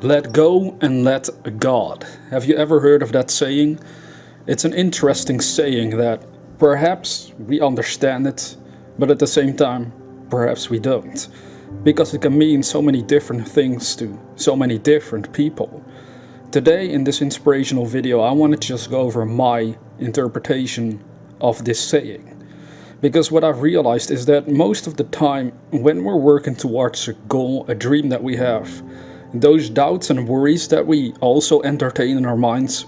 Let go and let God. Have you ever heard of that saying? It's an interesting saying that perhaps we understand it, but at the same time, perhaps we don't. Because it can mean so many different things to so many different people. Today, in this inspirational video, I want to just go over my interpretation of this saying. Because what I've realized is that most of the time, when we're working towards a goal, a dream that we have, those doubts and worries that we also entertain in our minds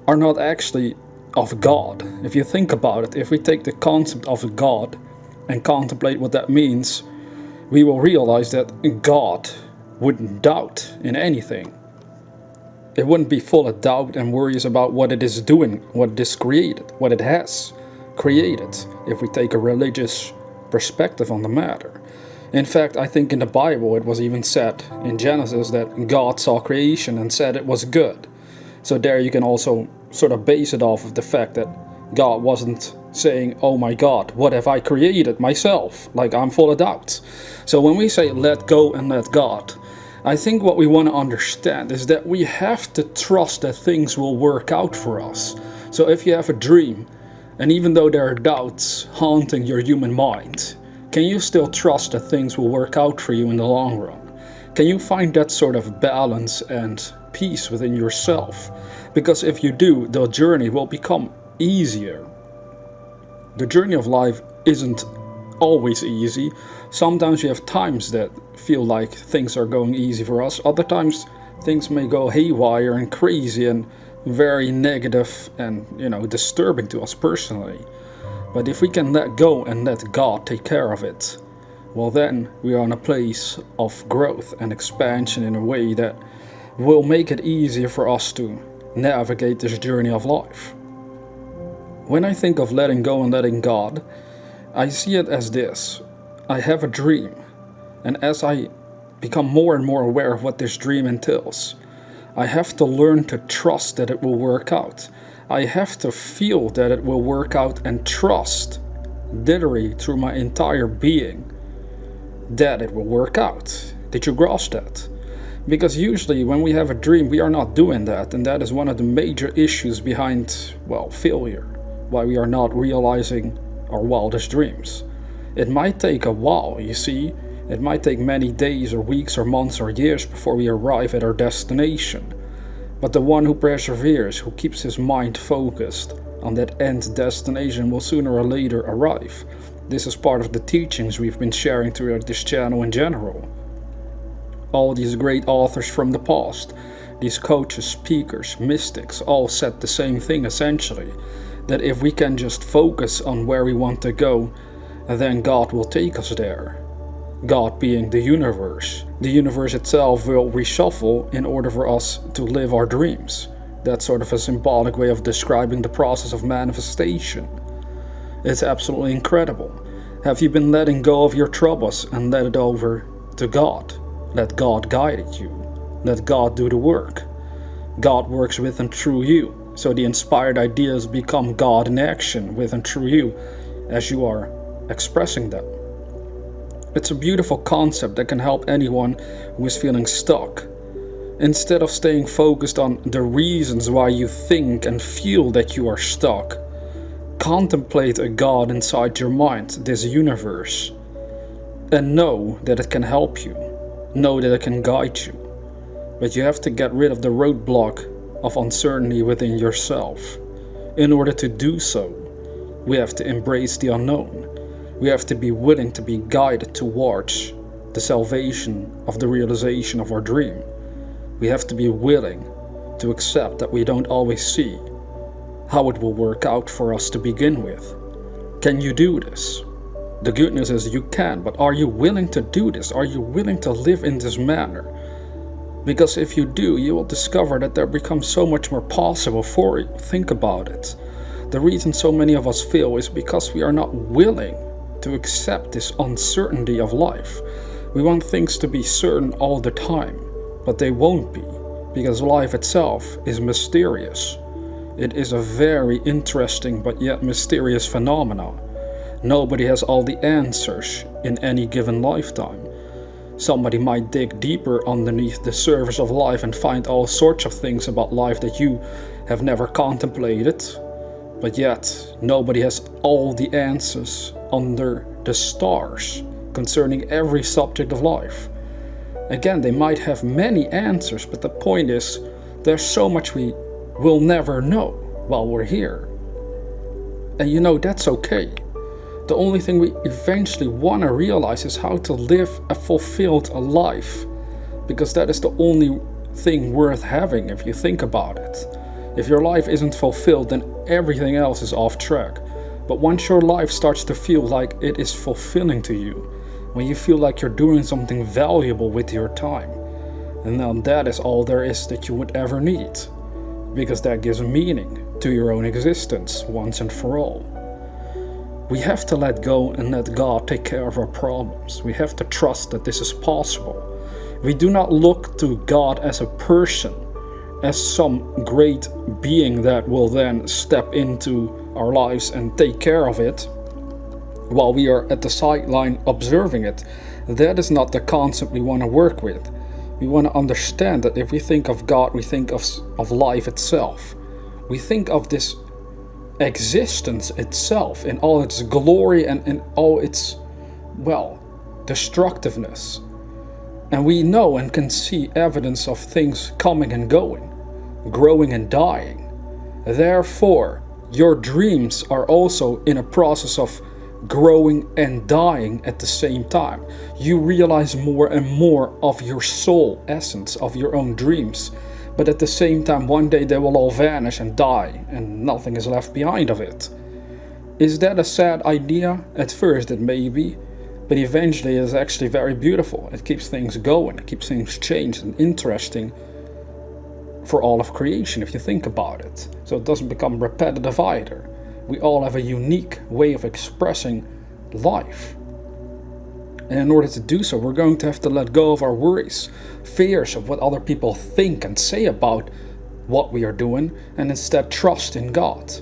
are not actually of God. If you think about it, if we take the concept of God and contemplate what that means, we will realize that God wouldn't doubt in anything. It wouldn't be full of doubt and worries about what it is doing, what it is created, what it has created, if we take a religious perspective on the matter. In fact, I think in the Bible it was even said in Genesis that God saw creation and said it was good. So there you can also sort of base it off of the fact that God wasn't saying, oh my God, what have I created myself? Like, I'm full of doubts. So when we say let go and let God, I think what we want to understand is that we have to trust that things will work out for us. So if you have a dream, and even though there are doubts haunting your human mind, can you still trust that things will work out for you in the long run? Can you find that sort of balance and peace within yourself? Because if you do, the journey will become easier. The journey of life isn't always easy. Sometimes you have times that feel like things are going easy for us. Other times things may go haywire and crazy and very negative and, disturbing to us personally. But if we can let go and let God take care of it, well then we are in a place of growth and expansion in a way that will make it easier for us to navigate this journey of life. When I think of letting go and letting God, I see it as this. I have a dream, and as I become more and more aware of what this dream entails, I have to learn to trust that it will work out. I have to feel that it will work out and trust, literally through my entire being, that it will work out. Did you grasp that? Because usually when we have a dream, we are not doing that, and that is one of the major issues behind, failure. Why we are not realizing our wildest dreams. It might take a while, you see. It might take many days or weeks or months or years before we arrive at our destination. But the one who perseveres, who keeps his mind focused on that end destination, will sooner or later arrive. This is part of the teachings we've been sharing throughout this channel in general. All these great authors from the past, these coaches, speakers, mystics, all said the same thing essentially. That if we can just focus on where we want to go, then God will take us there. God being the universe. The universe itself will reshuffle in order for us to live our dreams. That's sort of a symbolic way of describing the process of manifestation. It's absolutely incredible. Have you been letting go of your troubles and let it over to God? Let God guide you. Let God do the work. God works with and through you. So the inspired ideas become God in action with and through you as you are expressing them. It's a beautiful concept that can help anyone who is feeling stuck. Instead of staying focused on the reasons why you think and feel that you are stuck, contemplate a God inside your mind, this universe, and know that it can help you. Know that it can guide you. But you have to get rid of the roadblock of uncertainty within yourself. In order to do so, we have to embrace the unknown. We have to be willing to be guided towards the salvation of the realization of our dream. We have to be willing to accept that we don't always see how it will work out for us to begin with. Can you do this? The good news is you can, but are you willing to do this? Are you willing to live in this manner? Because if you do, you will discover that there becomes so much more possible for you. Think about it. The reason so many of us fail is because we are not willing to accept this uncertainty of life. We want things to be certain all the time, but they won't be. because life itself is mysterious. It is a very interesting but yet mysterious phenomenon. Nobody has all the answers in any given lifetime. Somebody might dig deeper underneath the surface of life and find all sorts of things about life that you have never contemplated, but yet nobody has all the answers under the stars concerning every subject of life. Again, they might have many answers, but the point is, there's so much we will never know while we're here. And that's okay. The only thing we eventually want to realize is how to live a fulfilled life, because that is the only thing worth having if you think about it. If your life isn't fulfilled, then everything else is off track. But once your life starts to feel like it is fulfilling to you, when you feel like you're doing something valuable with your time, and then that is all there is that you would ever need, because that gives meaning to your own existence once and for all. We have to let go and let God take care of our problems. We have to trust that this is possible. We do not look to God as a person, as some great being that will then step into our lives and take care of it while we are at the sideline observing it. That is not the concept we want to work with. We want to understand that if we think of God, we think of life itself. We think of this existence itself in all its glory and in all its, destructiveness. And we know and can see evidence of things coming and going, growing and dying. Therefore, your dreams are also in a process of growing and dying at the same time. You realize more and more of your soul essence, of your own dreams. But at the same time, one day they will all vanish and die, and nothing is left behind of it. Is that a sad idea? At first it may be, but eventually it is actually very beautiful. It keeps things going, it keeps things changed and interesting for all of creation, if you think about it. So it doesn't become repetitive either. We all have a unique way of expressing life. And in order to do so, we're going to have to let go of our worries, fears of what other people think and say about what we are doing, and instead trust in God.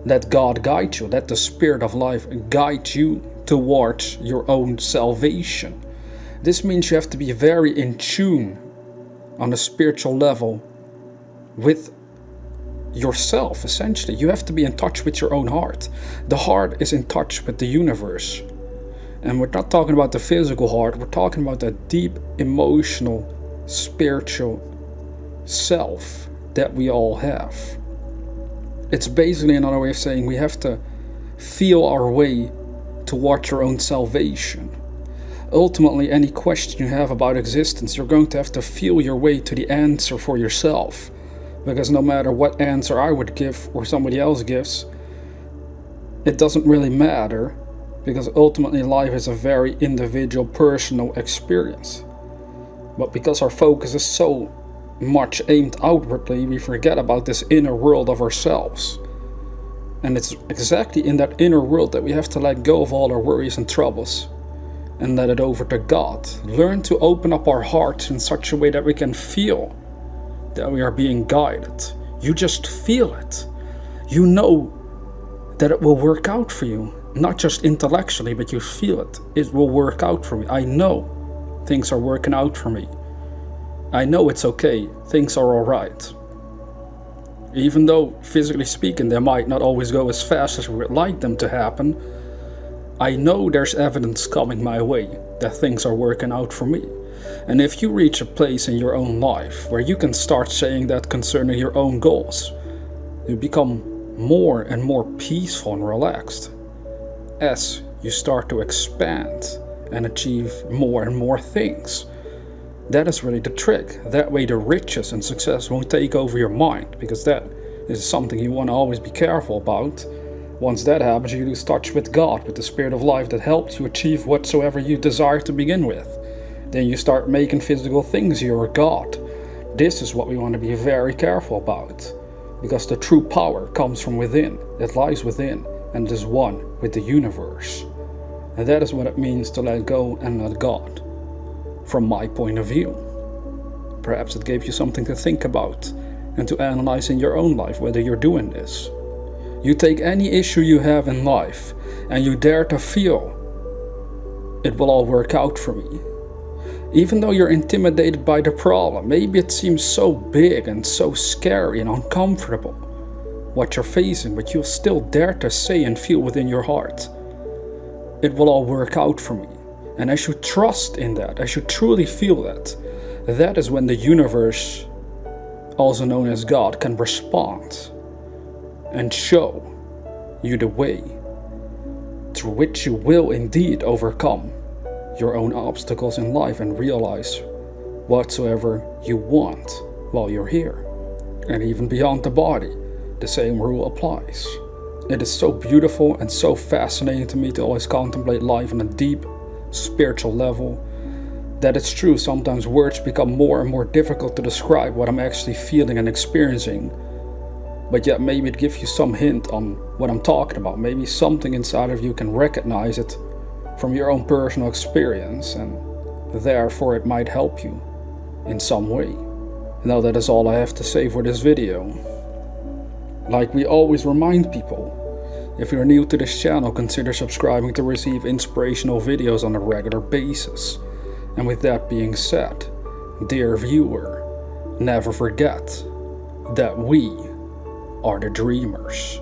Let God guide you. Let the Spirit of life guide you towards your own salvation. This means you have to be very in tune on a spiritual level with yourself, essentially. You have to be in touch with your own heart. The heart is in touch with the universe. And we're not talking about the physical heart, we're talking about that deep emotional, spiritual self that we all have. It's basically another way of saying we have to feel our way towards your own salvation. Ultimately, any question you have about existence, you're going to have to feel your way to the answer for yourself. Because no matter what answer I would give or somebody else gives, it doesn't really matter, because ultimately life is a very individual, personal experience. But because our focus is so much aimed outwardly, we forget about this inner world of ourselves. And it's exactly in that inner world that we have to let go of all our worries and troubles and let it over to God. Learn to open up our hearts in such a way that we can feel that we are being guided. You just feel it. You know that it will work out for you. Not just intellectually, but you feel it. It will work out for me. I know things are working out for me. I know it's okay. Things are alright. Even though, physically speaking, they might not always go as fast as we would like them to happen, I know there's evidence coming my way that things are working out for me. And if you reach a place in your own life where you can start saying that concerning your own goals, you become more and more peaceful and relaxed as you start to expand and achieve more and more things. That is really the trick. That way the riches and success won't take over your mind, because that is something you want to always be careful about. Once that happens, you lose touch with God, with the Spirit of life that helps you achieve whatsoever you desire to begin with. Then you start making physical things your God. This is what we want to be very careful about, because the true power comes from within. It lies within and is one with the universe. And that is what it means to let go and let God, from my point of view. Perhaps it gave you something to think about and to analyze in your own life whether you're doing this. You take any issue you have in life and you dare to feel it will all work out for me. Even though you're intimidated by the problem, maybe it seems so big and so scary and uncomfortable what you're facing, but you'll still dare to say and feel within your heart, it will all work out for me. And as you trust in that, as you truly feel that, that is when the universe, also known as God, can respond and show you the way through which you will indeed overcome your own obstacles in life and realize whatsoever you want while you're here. And even beyond the body, the same rule applies. It is so beautiful and so fascinating to me to always contemplate life on a deep spiritual level that it's true, sometimes words become more and more difficult to describe what I'm actually feeling and experiencing. But yet maybe it gives you some hint on what I'm talking about. Maybe something inside of you can recognize it from your own personal experience, and therefore it might help you in some way. Now that is all I have to say for this video. Like we always remind people, if you're new to this channel, consider subscribing to receive inspirational videos on a regular basis. And with that being said, dear viewer, never forget that we are the dreamers.